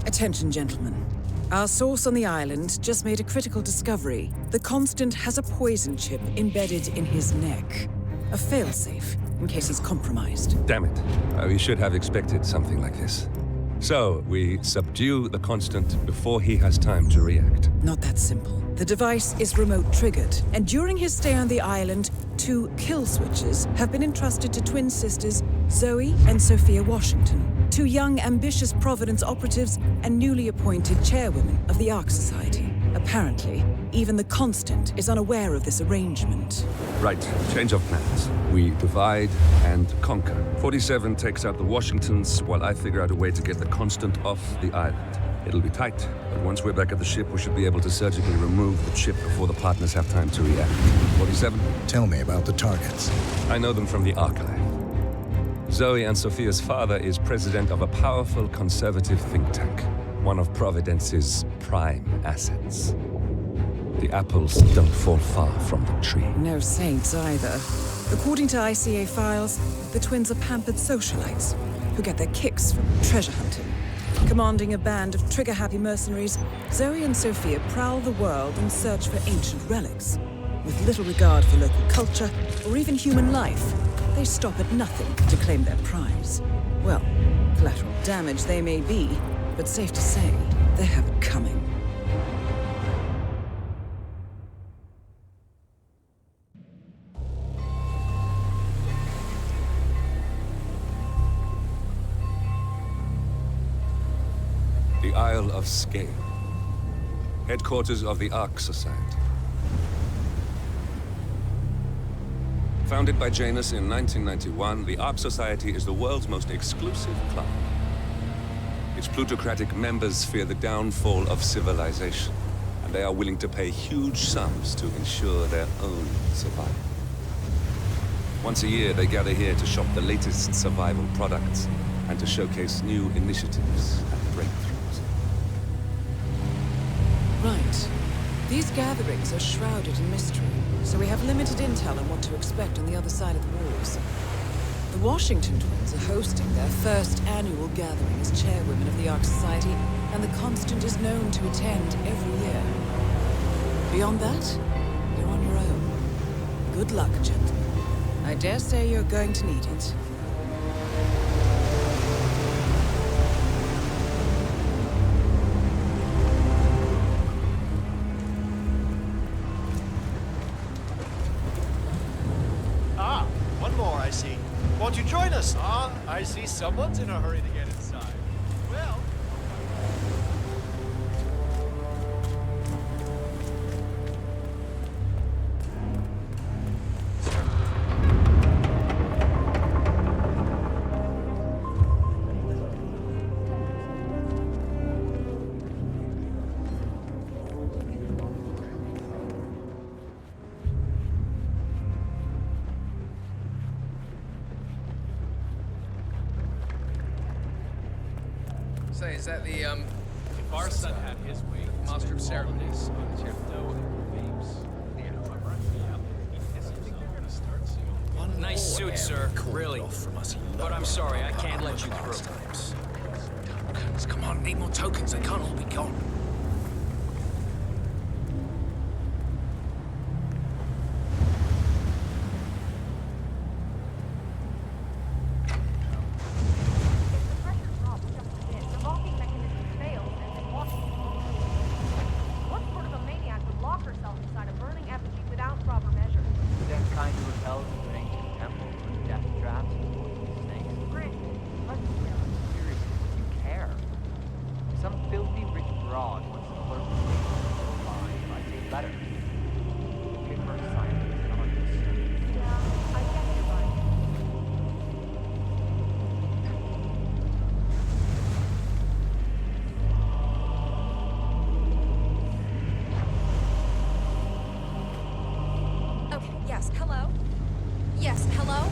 Attention, gentlemen. Our source on the island just made a critical discovery. The Constant has a poison chip embedded in his neck. A failsafe, in case he's compromised. Damn it. We should have expected something like this. So, we subdue the Constant before he has time to react. Not that simple. The device is remote triggered, and during his stay on the island, 2 kill switches have been entrusted to twin sisters Zoe and Sophia Washington, 2 young, ambitious Providence operatives and newly appointed chairwomen of the Ark Society. Apparently, even the Constant is unaware of this arrangement. Right, change of plans. We divide and conquer. 47 takes out the Washingtons, while I figure out a way to get the Constant off the island. It'll be tight, but once we're back at the ship, we should be able to surgically remove the chip before the partners have time to react. 47? Tell me about the targets. I know them from the archive. Zoe and Sophia's father is president of a powerful conservative think tank, one of Providence's prime assets. The apples don't fall far from the tree. No saints either. According to ICA files, the twins are pampered socialites who get their kicks from treasure hunting. Commanding a band of trigger-happy mercenaries, Zoe and Sophia prowl the world in search for ancient relics. With little regard for local culture or even human life, they stop at nothing to claim their prize. Well, collateral damage they may be, but safe to say, they have it coming. The Isle of Sgàil, headquarters of the Ark Society. Founded by Janus in 1991, the Ark Society is the world's most exclusive club. Its plutocratic members fear the downfall of civilization, and they are willing to pay huge sums to ensure their own survival. Once a year, they gather here to shop the latest survival products and to showcase new initiatives and breakthroughs. Right. These gatherings are shrouded in mystery, so we have limited intel on what to expect on the other side of the walls. The Washington twins are hosting their first annual gathering as chairwomen of the Ark Society, and the Constant is known to attend every year. Beyond that, you're on your own. Good luck, gentlemen. I dare say you're going to need it. Won't you join us? I see someone's in a hurry to get inside. Well... Say, is that the, If our son had his way, master of ceremonies? Nice suit, sir. Really. But I'm sorry, I can't let you through. Tokens, come on, need more tokens. They can't all be gone. Yes, hello?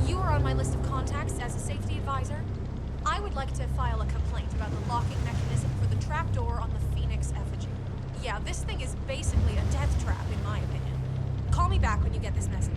You are on my list of contacts as a safety advisor. I would like to file a complaint about the locking mechanism for the trapdoor on the Phoenix effigy. Yeah, this thing is basically a death trap, in my opinion. Call me back when you get this message.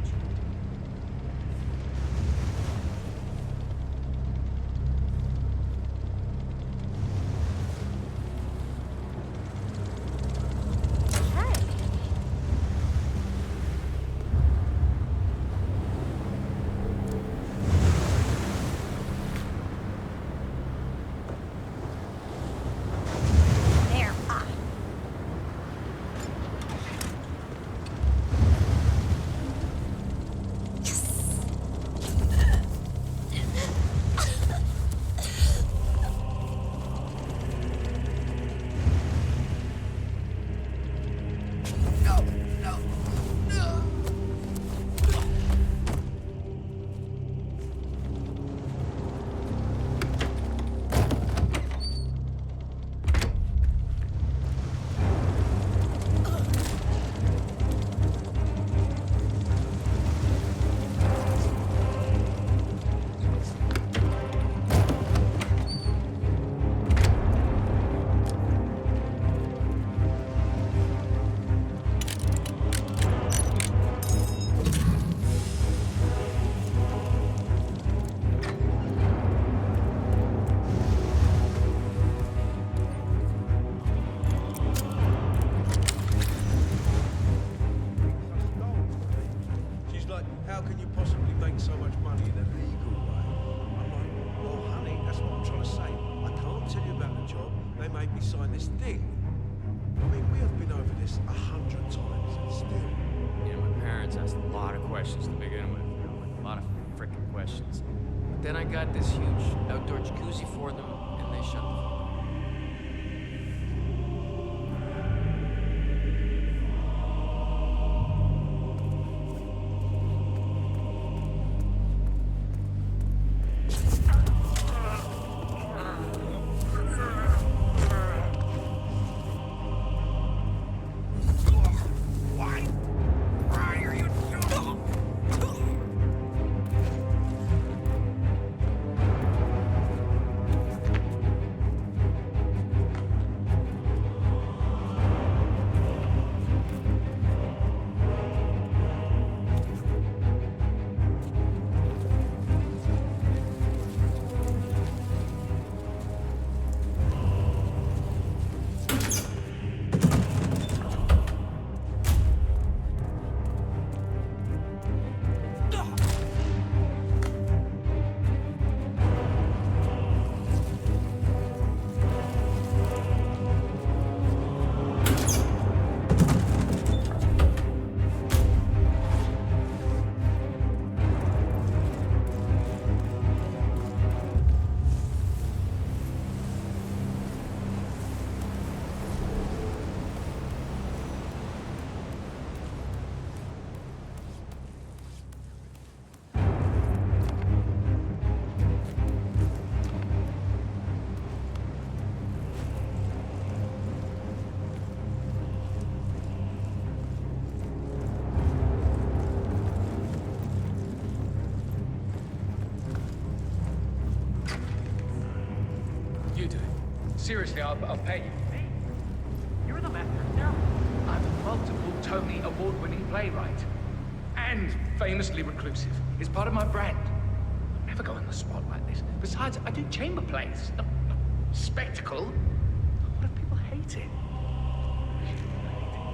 made me sign this thing. I mean, we have been over this 100 times and still. Yeah, my parents asked a lot of questions to begin with. You know, like a lot of frickin' questions. But then I got this huge outdoor jacuzzi for them, and they shut the phone. You do it. Seriously, I'll pay you. Hey, you're the master of ceremony. I'm a multiple Tony award-winning playwright. And famously reclusive. It's part of my brand. I never go in the spot like this. Besides, I do chamber plays. Not spectacle. What if people hate it?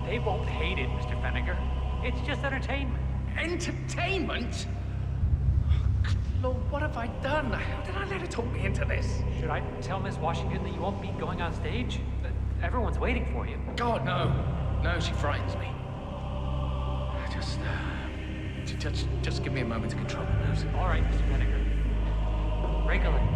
They won't hate it, Mr. Fenniger. It's just entertainment. Entertainment? Good Lord, what have I done? How did I let her talk me into this? Should I tell Miss Washington that you won't be going on stage? Everyone's waiting for you. God, no. No, she frightens me. Just give me a moment to control my nerves. All right, Mr. Fenniger. Break a leg.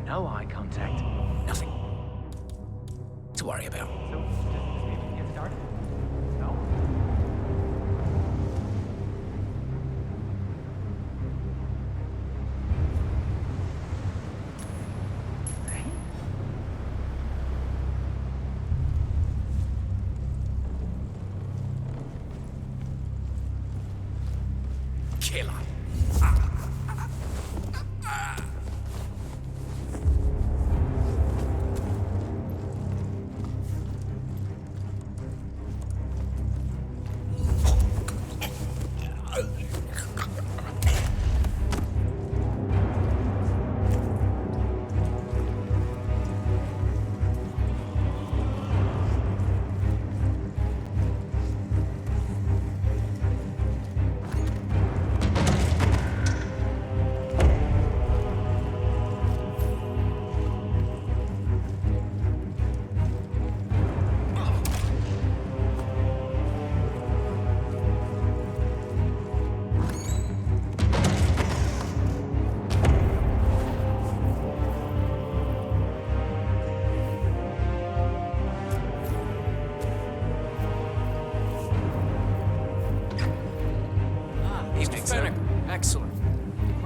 No eye contact. Nothing to worry about. So, does this mean we can get started? No? Killer.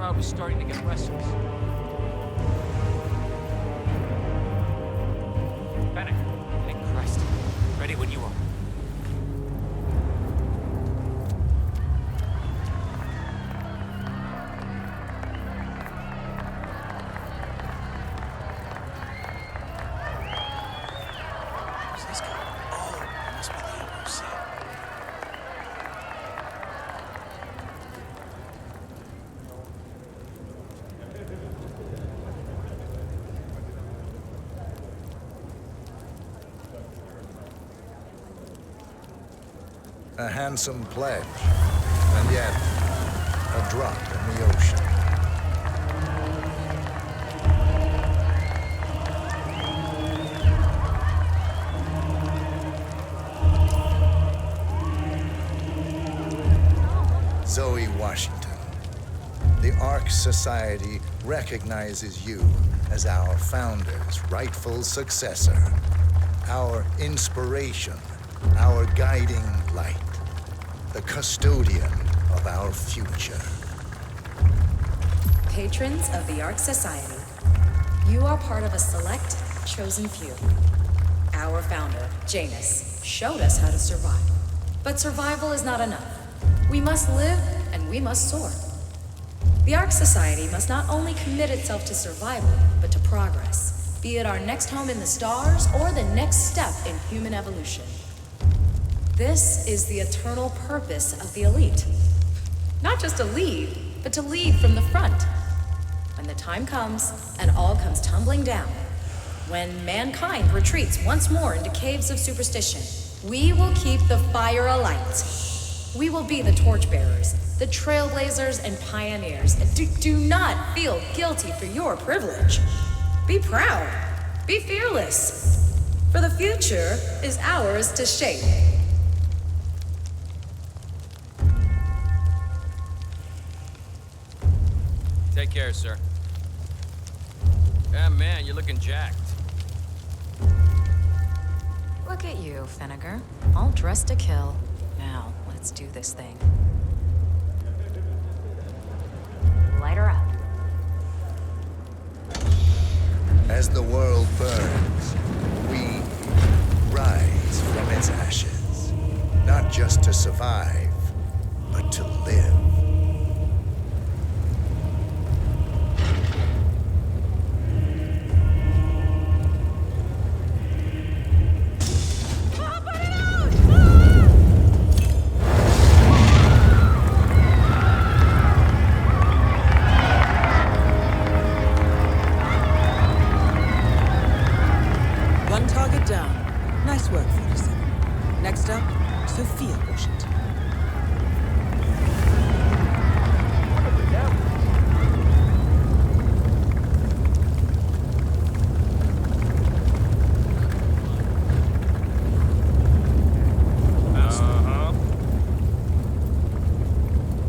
I was starting to get restless. Fennec, Thank Christ. Ready when you are. Where's this guy? Oh, it must be the LOC. A handsome pledge, and yet a drop in the ocean. Zoe Washington, the Ark Society recognizes you as our founder's rightful successor, our inspiration, our guiding light, the custodian of our future. Patrons of the Ark Society, you are part of a select, chosen few. Our founder, Janus, showed us how to survive. But survival is not enough. We must live and we must soar. The Ark Society must not only commit itself to survival, but to progress, be it our next home in the stars or the next step in human evolution. This is the eternal purpose of the elite. Not just to lead, but to lead from the front. When the time comes and all comes tumbling down, when mankind retreats once more into caves of superstition, we will keep the fire alight. We will be the torchbearers, the trailblazers and pioneers. Do not feel guilty for your privilege. Be proud. Be fearless. For the future is ours to shape. Take care, sir. Yeah, man, you're looking jacked. Look at you, Fennegar. All dressed to kill. Now, let's do this thing. Light her up. As the world burns, we rise from its ashes, not just to survive, but to live. One target down. Nice work, 47. Next up, Sophia Washington.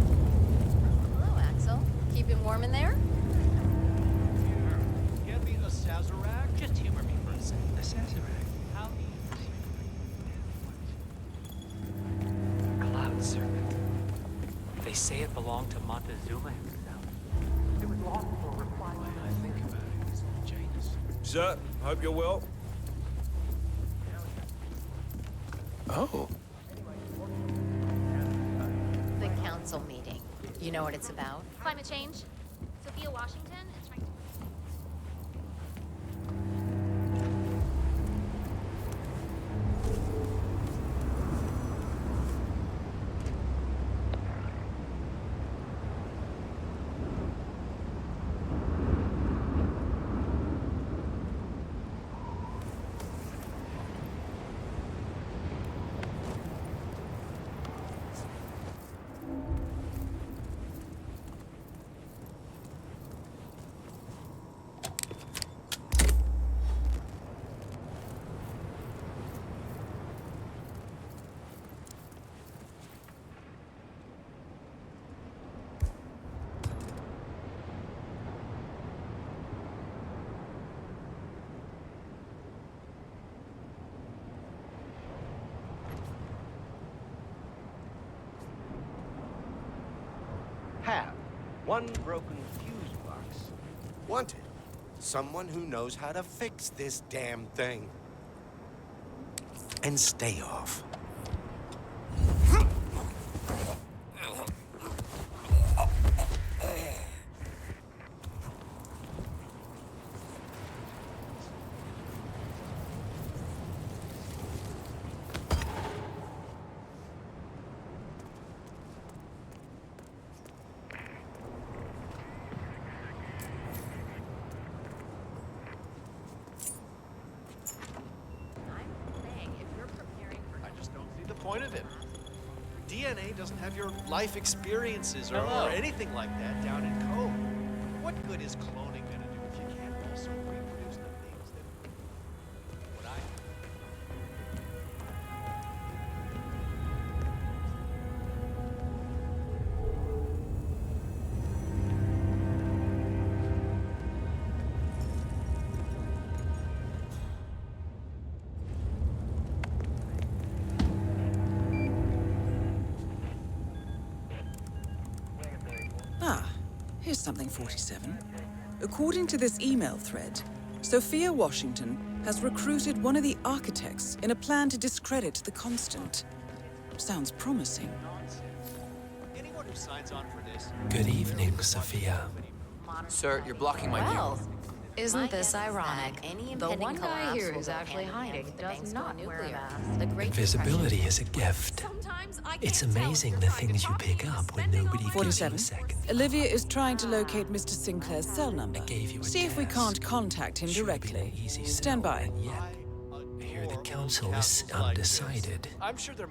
Hello, Axel. Keeping warm in there? Get me a Sazerac? just humor me for a second. A Sazerac. How Cloud serpent. They say it belonged to Montezuma himself. It was lost for a reply. I think about it, it's Janus. Sir, hope you're well. Oh. The council meeting. You know what it's about? Climate change. Sophia Washington is trying to... have One broken fuse box. Wanted. Someone who knows how to fix this damn thing. And stay off. Point of it. DNA doesn't have your life experiences or anything like that down in code. What good is cloning gonna do if you can't also reproduce the things that what I Here's something, 47. According to this email thread, Sophia Washington has recruited one of the architects in a plan to discredit the Constant. Sounds promising. Anyone who signs on for this. Good evening, Sophia. Sir, you're blocking my view. Isn't this ironic? The one guy here who's actually hiding does not wear a mask. Invisibility is a gift. It's amazing the things you pick up when nobody gives you a second. Olivia is trying to locate Mr. Sinclair's cell number. See if we can't contact him directly. Stand by. I hear the council is undecided.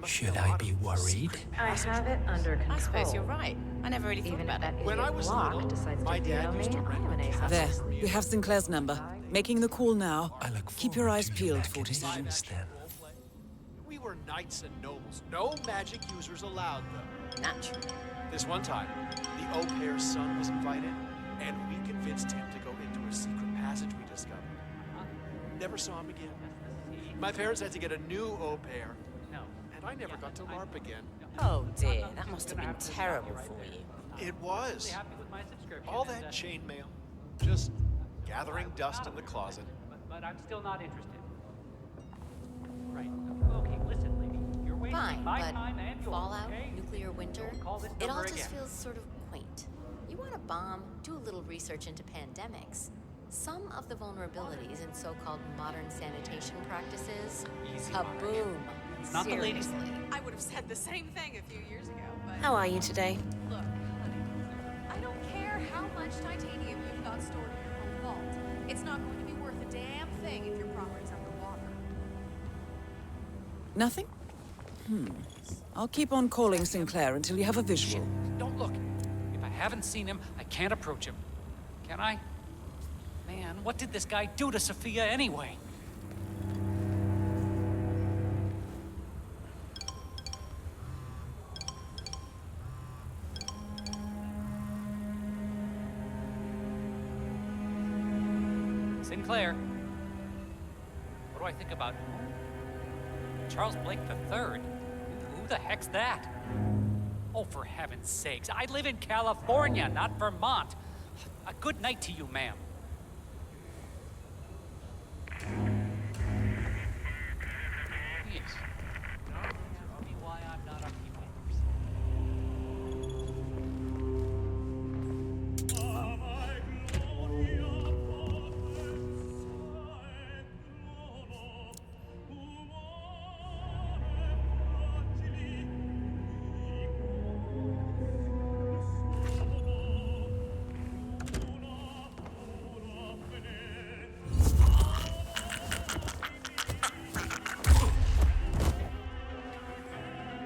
Should I be worried? I have it under control. I suppose you're right. I never really thought about it. When I was little, my dad used to rent. There, we have Sinclair's number. Making the call now. Keep your eyes peeled, 47. We were knights and nobles. No magic users allowed, though. Naturally. This one time, the au pair's son was invited, and we convinced him to go into a secret passage we discovered. Never saw him again. My parents had to get a new au pair, and I never got to LARP again. Oh dear, that must have been terrible for you. It was. All that chainmail, just gathering dust in the closet. But I'm still not interested. Right. Okay, listen, lady. You're wasting Fine, my but time and yours, Fallout, okay? nuclear winter, Call this it all number just again. feels sort of quaint. You want a bomb, do a little research into pandemics. Some of the vulnerabilities in so-called modern sanitation practices, kaboom. Not the ladies. Seriously. I would have said the same thing a few years ago, but... How are you today? Look, honey, I don't care how much titanium you've got stored in your home vault. It's not going to be worth a damn thing if your property's underwater. Nothing? I'll keep on calling Sinclair until you have a visual. Don't look. If I haven't seen him, I can't approach him. Can I? Man, what did this guy do to Sophia anyway? Sinclair. What do I think about Charles Blake III? Who the heck's that? Oh, for heaven's sakes. I live in California, not Vermont. A good night to you, ma'am. Yes. Tell me why I'm not a people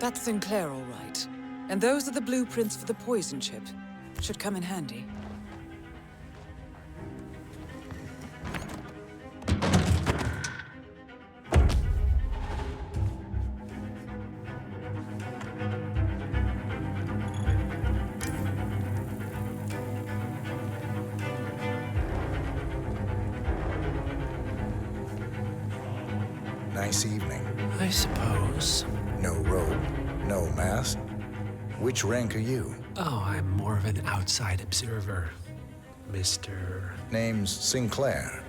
That's Sinclair, all right. And those are the blueprints for the poison chip. Should come in handy. Nice evening. I suppose. No robe, no mask. Which rank are you? Oh, I'm more of an outside observer, Mr. Name's Sinclair.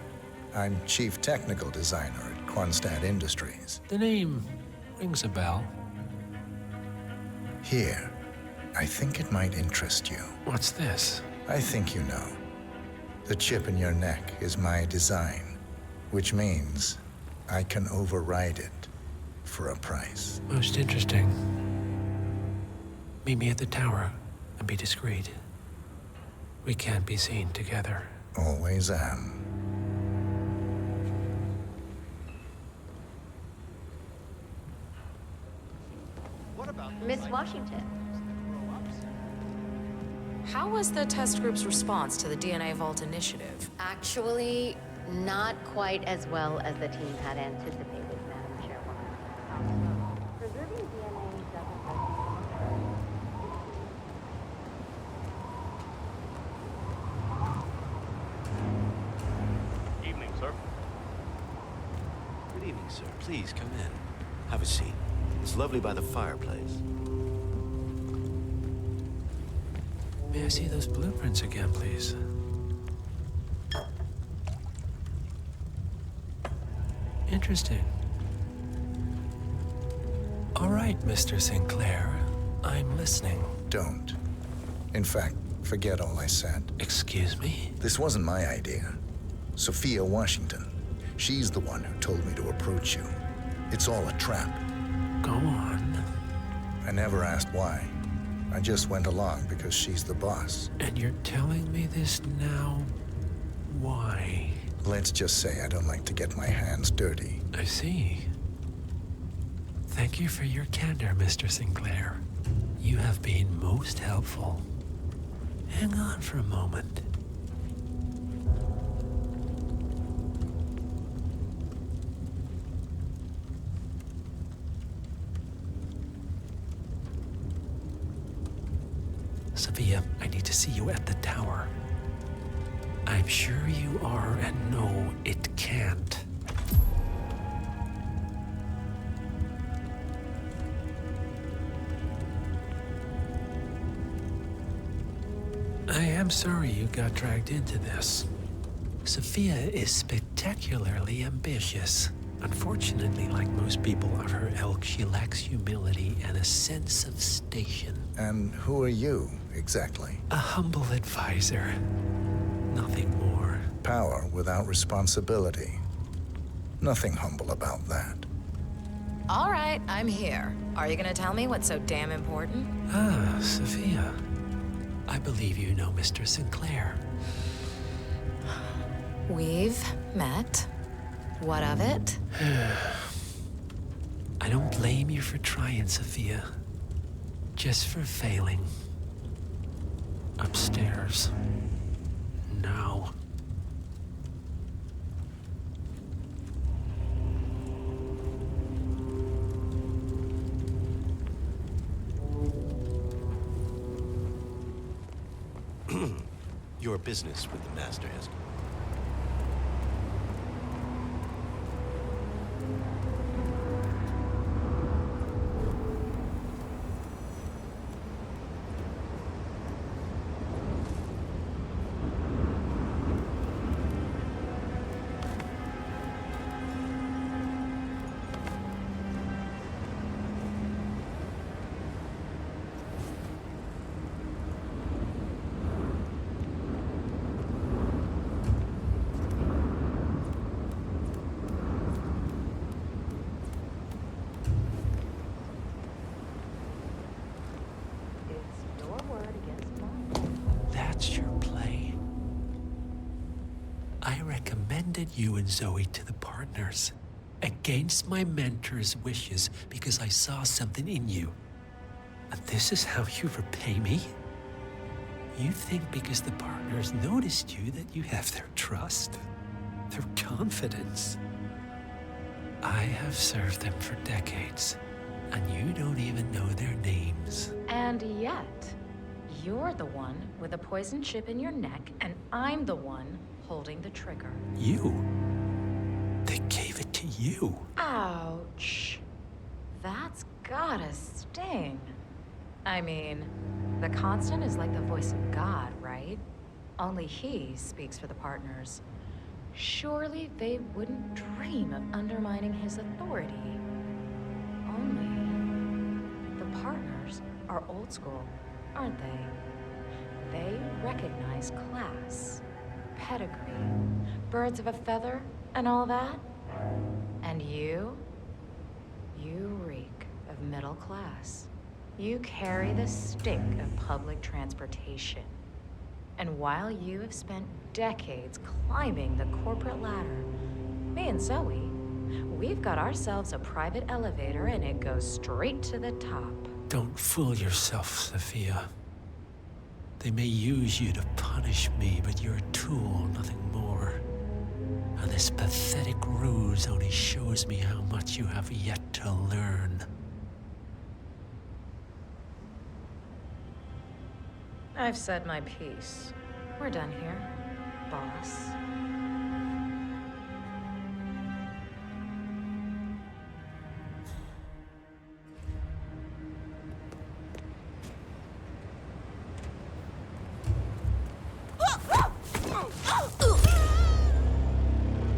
I'm Chief Technical Designer at Kronstadt Industries. The name rings a bell. Here, I think it might interest you. What's this? I think you know. The chip in your neck is my design, which means I can override it for a price. Most interesting. Meet me at the tower and be discreet. We can't be seen together. Always am. Miss Washington. How was the test group's response to the DNA Vault initiative? Actually, not quite as well as the team had anticipated, Madam Chairwoman. Preserving DNA doesn't have... Evening, sir. Good evening, sir. Please come in. Have a seat. It's lovely by the fireplace. May I see those blueprints again, please? Interesting. All right, Mr. Sinclair. I'm listening. Don't. In fact, forget all I said. Excuse me? This wasn't my idea. Sophia Washington. She's the one who told me to approach you. It's all a trap. Go on. I never asked why. I just went along because she's the boss. And you're telling me this now? Why? Let's just say I don't like to get my hands dirty. I see. Thank you for your candor, Mr. Sinclair. You have been most helpful. Hang on for a moment. Sophia, I need to see you at the tower. I'm sure you are, and no, it can't. I am sorry you got dragged into this. Sophia is spectacularly ambitious. Unfortunately, like most people of her ilk, she lacks humility and a sense of station. And who are you, exactly? A humble advisor. Nothing more. Power without responsibility. Nothing humble about that. All right, I'm here. Are you gonna tell me what's so damn important? Ah, Sophia. I believe you know Mr. Sinclair. We've met. What of it? I don't blame you for trying, Sophia. Just for failing. Upstairs. Now. Your business with the Master has... You and Zoe to the partners, against my mentor's wishes, because I saw something in you. And this is how you repay me? You think because the partners noticed you that you have their trust, their confidence. I have served them for decades, and you don't even know their names. And yet, you're the one with a poison chip in your neck, and I'm the one holding the trigger. You? They gave it to you. Ouch. That's gotta sting. I mean, the Constant is like the voice of God, right? Only he speaks for the partners. Surely they wouldn't dream of undermining his authority. Only the partners are old school, aren't they? They recognize class, pedigree, birds of a feather, and all that. And you reek of middle class. You carry the stink of public transportation. And while you have spent decades climbing the corporate ladder, me and Zoe, we've got ourselves a private elevator and it goes straight to the top. Don't fool yourself, Sophia. They may use you to punish me, but you're a tool, nothing more. And this pathetic ruse only shows me how much you have yet to learn. I've said my piece. We're done here, boss.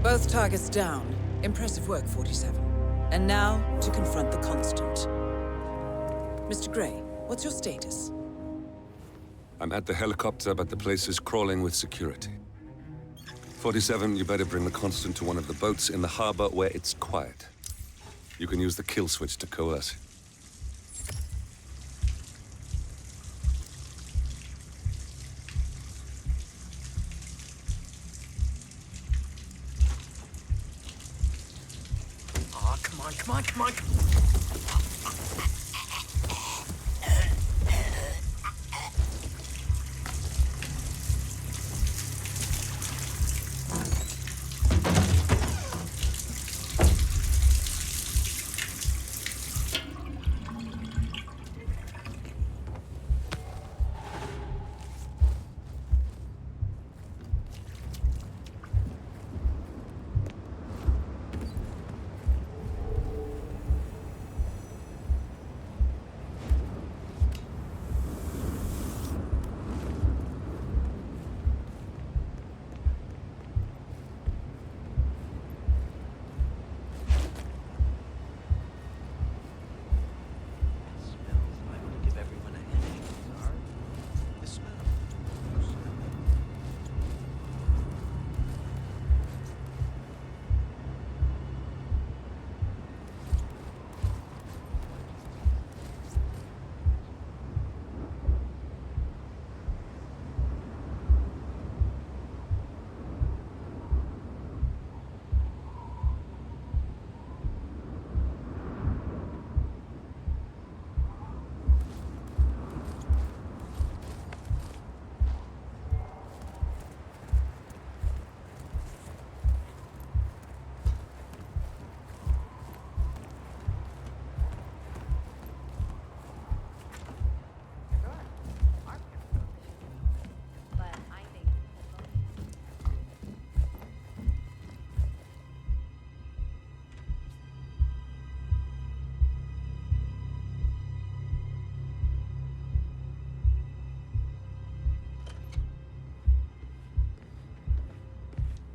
Both targets down. Impressive work, 47. And now, to confront the Constant. Mr. Gray, what's your status? I'm at the helicopter, but the place is crawling with security. 47, you better bring the Constant to one of the boats in the harbor where it's quiet. You can use the kill switch to coerce it. Oh, come on, come on, come on!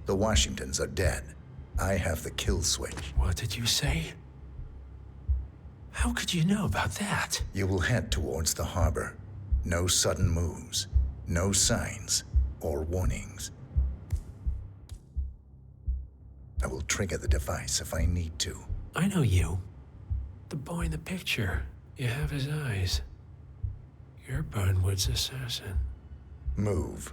The Washingtons are dead. I have the kill switch. What did you say? How could you know about that? You will head towards the harbor. No sudden moves, no signs or warnings. I will trigger the device if I need to. I know you. The boy in the picture. You have his eyes. You're Burnwood's assassin. Move.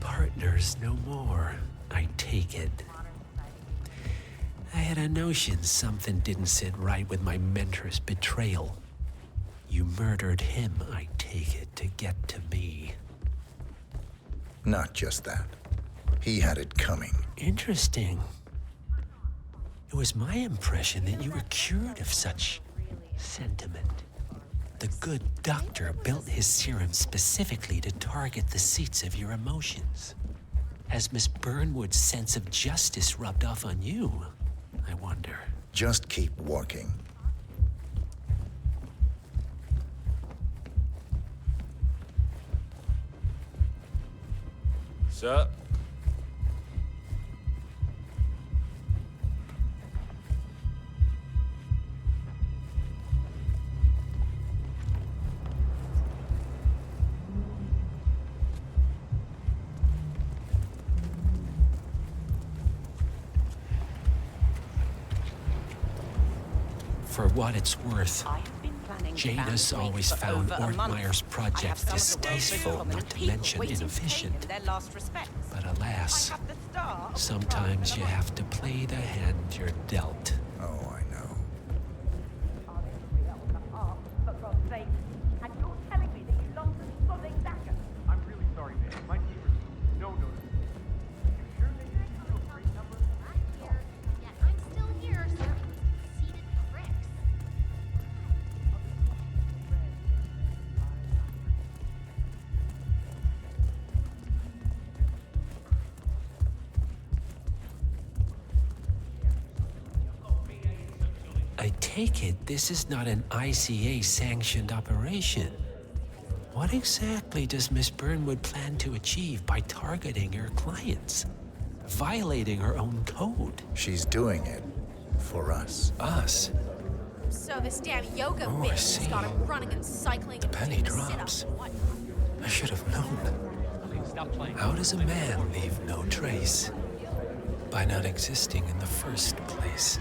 Partners no more, I take it. I had a notion something didn't sit right with my mentor's betrayal. You murdered him, I take it, to get to me. Not just that. He had it coming. Interesting. It was my impression that you were cured of such sentiment. The good doctor built his serum specifically to target the seats of your emotions. Has Miss Burnwood's sense of justice rubbed off on you? I wonder. Just keep working. Sir? For what it's worth, Janus always found Ortmeyer's project distasteful, not to mention inefficient. But alas, sometimes you have to play the hand you're dealt. Oh, I know. I'm really sorry, man. My neighbors. No. You sure they did a great number? I'm still here, serving seated pricks. I take it this is not an ICA-sanctioned operation. What exactly does Miss Burnwood plan to achieve by targeting her clients? Violating her own code? She's doing it for us. Us? So this damn yoga Oh, bitch I has see. got him running and cycling and penny doing drops. sit-ups and whatnot. I should have known. Stop playing. How does a man leave no trace? By not existing in the first place.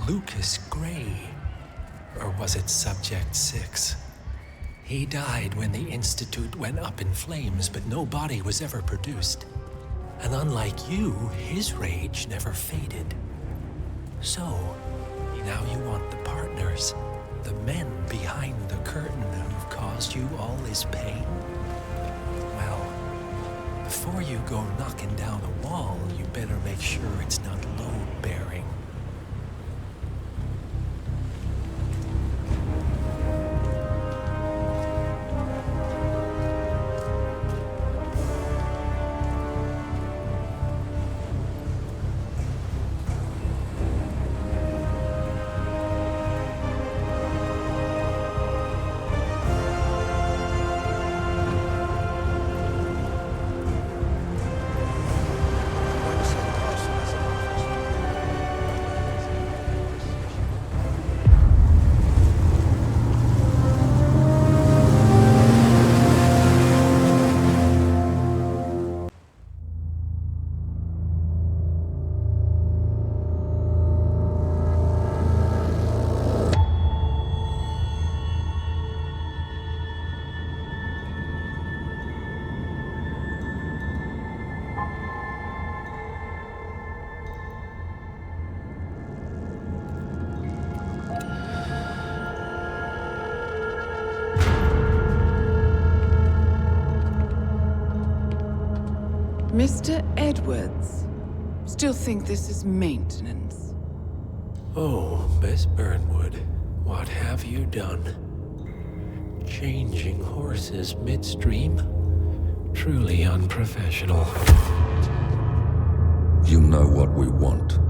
Lucas Gray. Or was it Subject 6? He died when the Institute went up in flames, but no body was ever produced. And unlike you, his rage never faded. So, now you want the partners, the men behind the curtain who've caused you all this pain? Well, before you go knocking down a wall, you better make sure it's not load-bearing. Mr. Edwards, still think this is maintenance? Oh, Miss Burnwood, what have you done? Changing horses midstream? Truly unprofessional. You know what we want.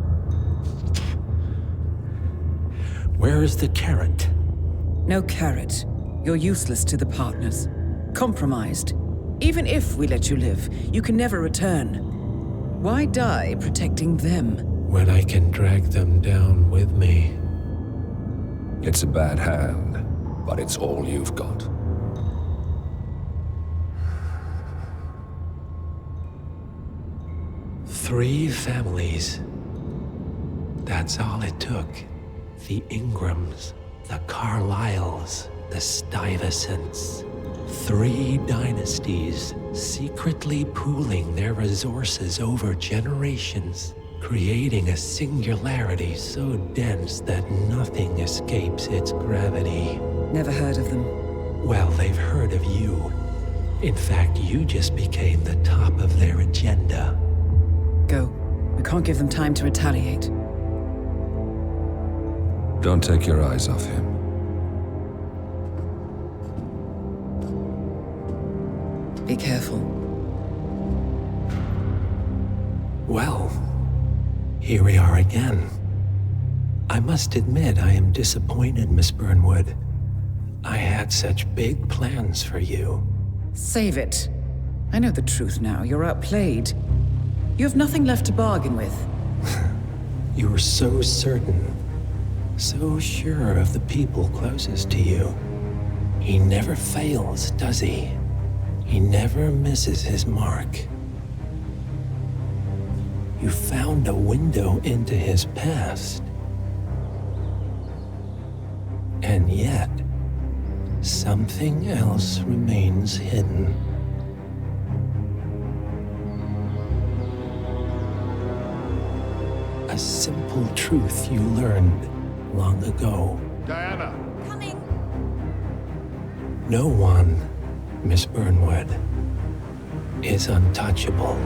Where is the carrot? No carrot. You're useless to the partners. Compromised. Even if we let you live, you can never return. Why die protecting them? When I can drag them down with me. It's a bad hand, but it's all you've got. Three families. That's all it took. The Ingrams, the Carlyles, the Stuyvesants. 3 dynasties, secretly pooling their resources over generations, creating a singularity so dense that nothing escapes its gravity. Never heard of them. Well, they've heard of you. In fact, you just became the top of their agenda. Go. We can't give them time to retaliate. Don't take your eyes off him. Be careful. Well, here we are again. I must admit I am disappointed, Miss Burnwood. I had such big plans for you. Save it. I know the truth now. You're outplayed. You have nothing left to bargain with. You were so certain, so sure of the people closest to you. He never fails, does he? He never misses his mark. You found a window into his past. And yet, something else remains hidden. A simple truth you learned long ago. Diana! Coming! No one, Miss Burnwood, is untouchable.